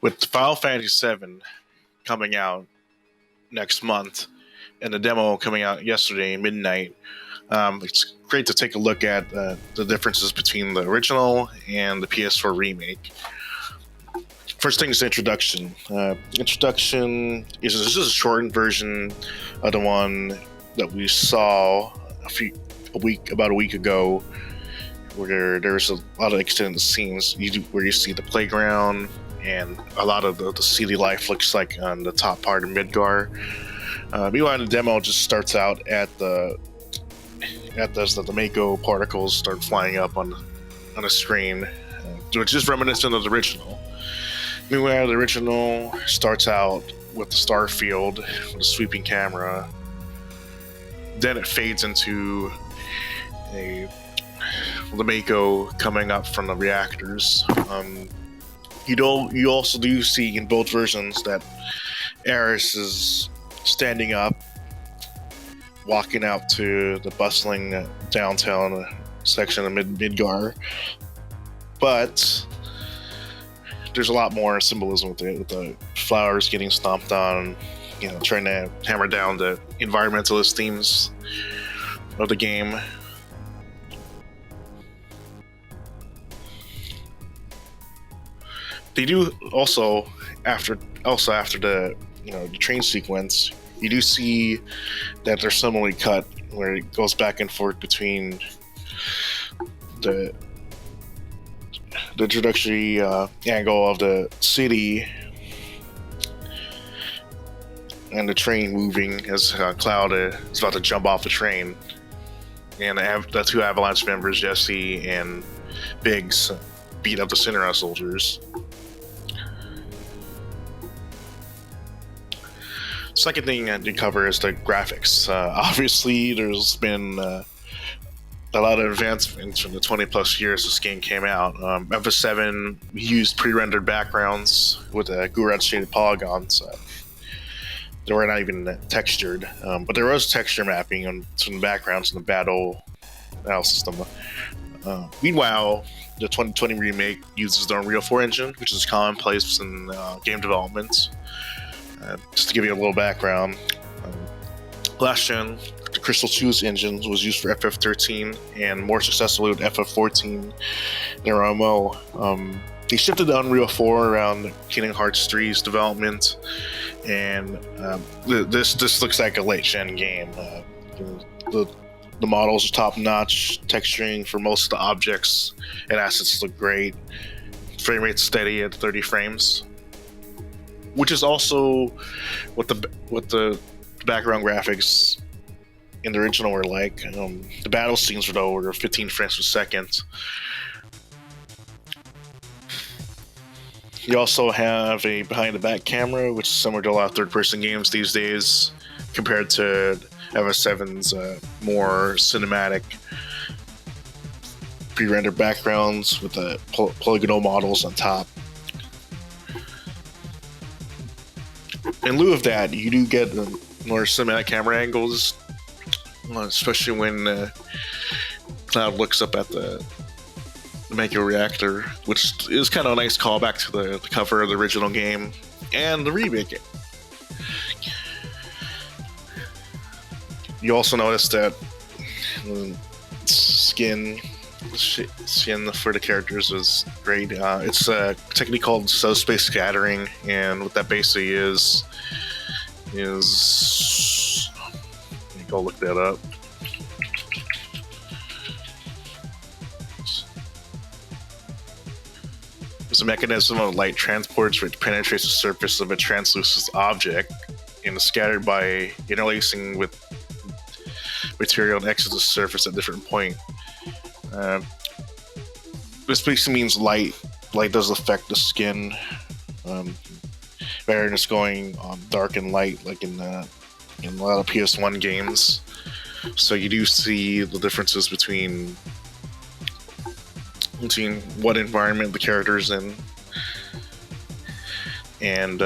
With Final Fantasy VII coming out next month and the demo coming out yesterday midnight, it's great to take a look at the differences between the original and the PS4 remake. First thing is introduction. Introduction is this is a shortened version of the one that we saw about a week ago, where there's a lot of extended scenes where you see the playground and a lot of the city life looks like on the top part of Midgar. Meanwhile, the demo just starts out at the Mako particles start flying up on the screen, which is reminiscent of the original. Meanwhile, the original starts out with the star field with a sweeping camera. Then it fades into the Mako coming up from the reactors. You also do see in both versions that Aeris is standing up, walking out to the bustling downtown section of Midgar. But there's a lot more symbolism with the flowers getting stomped on, trying to hammer down the environmentalist themes of the game. They do also after the the train sequence, you do see that they're similarly cut, where it goes back and forth between the introductory angle of the city and the train moving as Cloud is about to jump off the train, and the two Avalanche members, Jesse and Biggs, beat up the Sinra soldiers. Second thing to cover is the graphics. Obviously, there's been a lot of advancements from the 20 plus years this game came out. FF7 used pre-rendered backgrounds with GURAD shaded polygons. They were not even textured, but there was texture mapping on some backgrounds in the battle system. Meanwhile, the 2020 remake uses the Unreal 4 engine, which is commonplace in game development. Just to give you a little background, last gen, the Crystal 2's engine was used for FF13 and more successfully with FF14 their MMO. They shifted to Unreal 4 around Kingdom Hearts 3's development, and this looks like a late gen game. The models are top notch, texturing for most of the objects and assets look great. Frame rate's steady at 30 frames. Which is also what the background graphics in the original were like. The battle scenes were over 15 frames per second. You also have a behind-the-back camera, which is similar to a lot of third-person games these days, compared to FF7's more cinematic pre-rendered backgrounds with the polygonal models on top. In lieu of that, you do get more cinematic camera angles, especially when Cloud looks up at the Mako reactor, which is kind of a nice callback to the cover of the original game and the remake. You also notice that skin for the characters is great. It's technically called subspace scattering, and what that basically is let me go look that up. It's a mechanism of light transports which penetrates the surface of a translucent object and is scattered by interlacing with material and exits the surface at different points. This basically means light does affect the skin better than just going dark and light like in a lot of PS1 games. So you do see the differences between what environment the character's in, and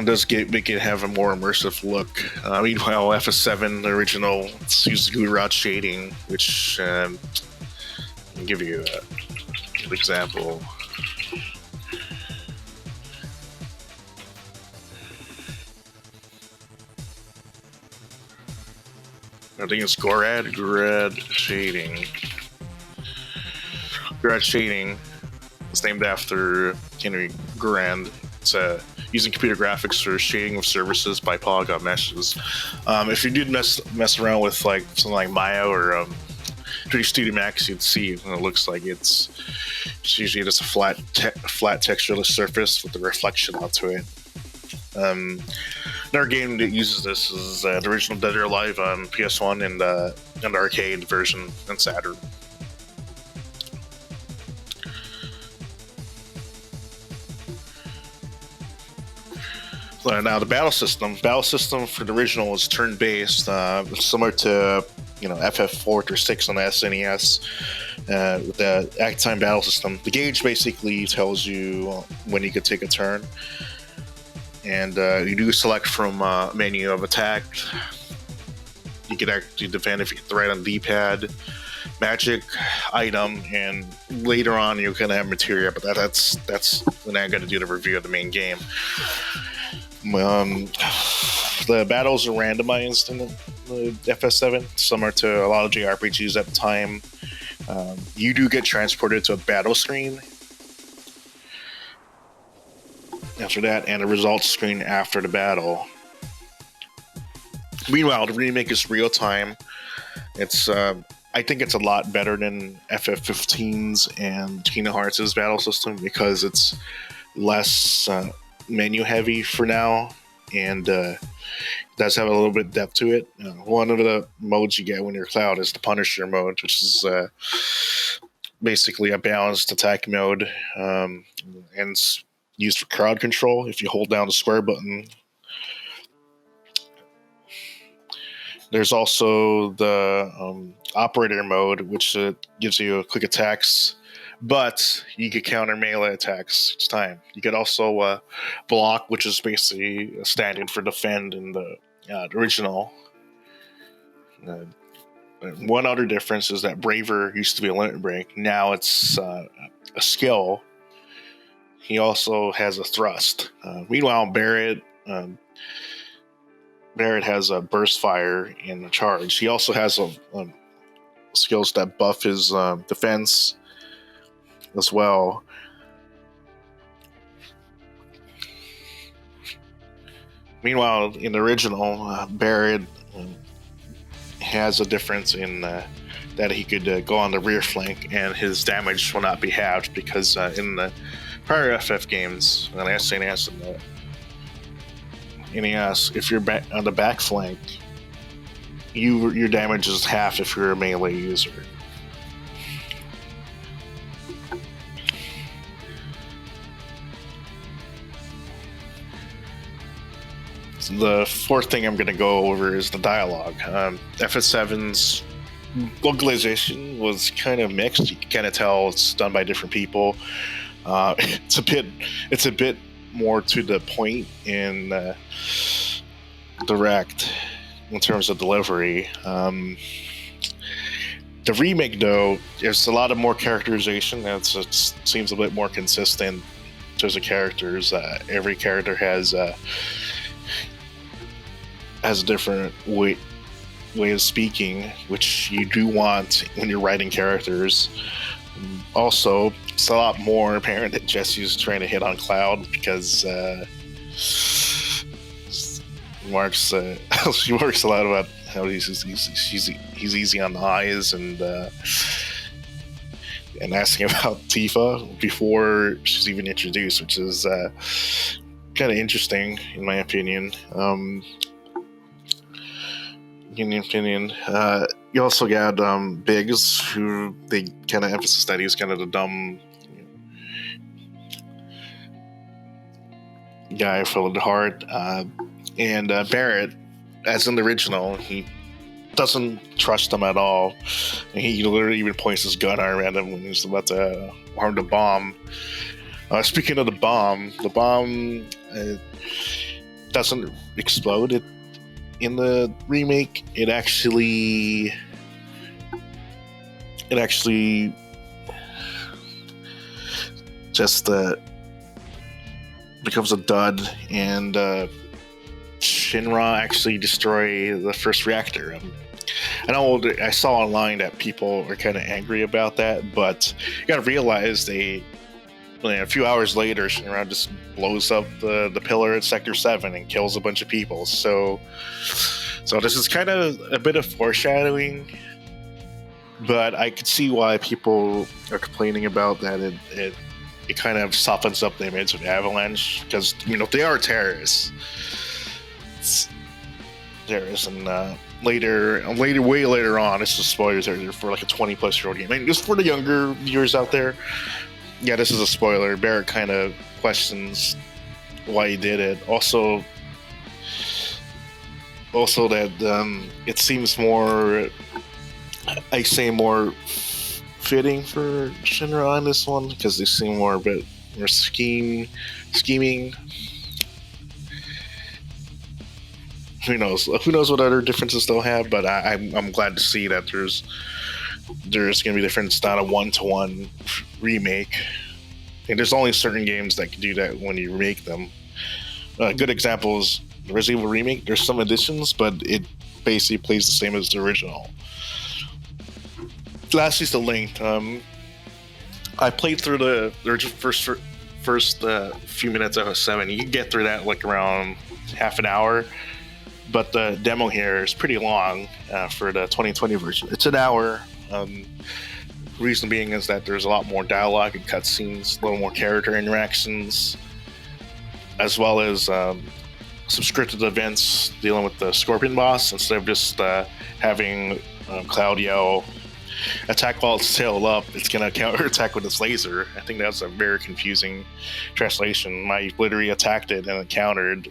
does make it have a more immersive look. Meanwhile, FF7, the original, uses GURAD shading, which I'll give you an example. I think it's Grad Shading. Grad Shading. It's named after Henry Grand. It's using computer graphics for shading of surfaces by polygon meshes. If you did mess around with like something like Maya or 3D Studio Max, you'd see it looks like it's usually just a flat textureless surface with a reflection onto it. Another game that uses this is the original Dead or Alive on PS1 and the arcade version on Saturn. Now the battle system for the original is turn-based, similar to FF4 or 6 on the SNES. With the act time battle system, the gauge basically tells you when you could take a turn, and you do select from a menu of attack. You can actually defend if you hit the right on the D-pad, magic, item, and later on you can have materia, but that's when I'm going to do the review of the main game. The battles are randomized in the FF7, similar to a lot of JRPGs at the time. You do get transported to a battle screen after that, and a results screen after the battle. Meanwhile, the remake is real time. It's I think it's a lot better than FF15's and Kingdom Hearts' battle system because it's less menu heavy for now, and does have a little bit of depth to it. One of the modes you get when you're Cloud is the Punisher mode, which is basically a balanced attack mode, and it's used for crowd control. If you hold down the square button, there's also the operator mode, which gives you quick attacks, but you can counter melee attacks each time. You could also block, which is basically a stand-in for defend in the original. One other difference is that Braver used to be a limit break. Now it's a skill. He also has a thrust. Meanwhile, Barett has a burst fire and a charge. He also has skills that buff his defense as well. Meanwhile, in the original, Barett has a difference in that he could go on the rear flank and his damage will not be halved, because in the prior FF games, on the SNES and the NES, if you're on the back flank, your damage is half if you're a melee user. The fourth thing I'm going to go over is the dialogue. FF7's localization was kind of mixed. You can kind of tell it's done by different people. It's a bit more to the point and direct in terms of delivery. The remake, though, there's a lot of more characterization. It seems a bit more consistent in terms of characters. Every character has a different way of speaking, which you do want when you're writing characters. Also, it's a lot more apparent that Jesse's trying to hit on Cloud, because she works a lot about how he's easy on the eyes, and asking about Tifa before she's even introduced, which is kind of interesting in my opinion. You also got Biggs, who they kind of emphasize that he's kind of the dumb guy full of the heart. And Barett, as in the original, he doesn't trust him at all. And he literally even points his gun arm at him when he's about to arm the bomb. Speaking of the bomb doesn't explode. In the remake, it actually just becomes a dud, and Shinra actually destroy the first reactor. I know I saw online that people are kind of angry about that, but you got to realize a few hours later, Shinra just blows up the pillar at Sector 7 and kills a bunch of people. So this is kind of a bit of foreshadowing, but I could see why people are complaining about that. It kind of softens up the image of Avalanche, because they are terrorists. Terrorists, and way later on, this is spoilers for like a 20-plus-year-old game. I mean, just for the younger viewers out there, yeah, this is a spoiler. Barett kind of questions why he did it. Also that it seems more, more fitting for Shinra on this one, because they seem a bit more scheming. Who knows what other differences they'll have, but I'm glad to see that there's going to be difference, not a one-to-one remake. And there's only certain games that can do that when you remake them. A good example is the Resident Evil Remake. There's some additions, but it basically plays the same as the original. Lastly, the length. I played through the first few minutes of FF7. You can get through that like around half an hour. But the demo here is pretty long for the 2020 version. It's an hour. Reason being is that there's a lot more dialogue and cutscenes, a little more character interactions, as well as some scripted events dealing with the Scorpion boss, instead of just having Cloud yell, attack while it's tailed up, it's going to counter attack with its laser. I think that's a very confusing translation. I literally attacked it and it countered.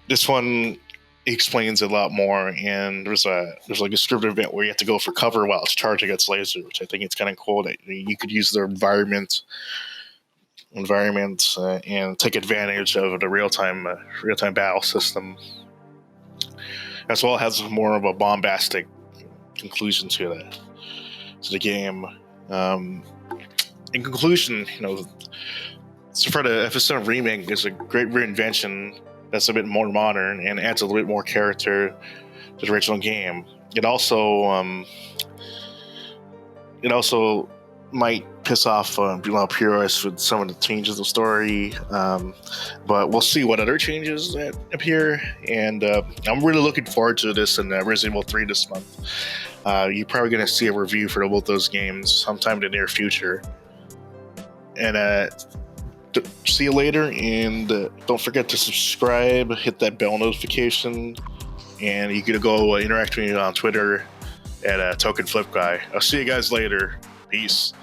This one explains it a lot more, and there's like a scripted event where you have to go for cover while it's charging its laser, which I think it's kind of cool that you could use the environment and take advantage of the real-time battle system, as well as more of a bombastic conclusion to the game. In conclusion, so for the FF7 Remake, it's a great reinvention that's a bit more modern and adds a little bit more character to the original game. It also might piss off purists with some of the changes of story, but we'll see what other changes that appear. And I'm really looking forward to this in Resident Evil 3 this month. You're probably going to see a review for both those games sometime in the near future. And see you later, and don't forget to subscribe, hit that bell notification, and you can go interact with me on Twitter at Token Flip Guy. I'll see you guys later. Peace.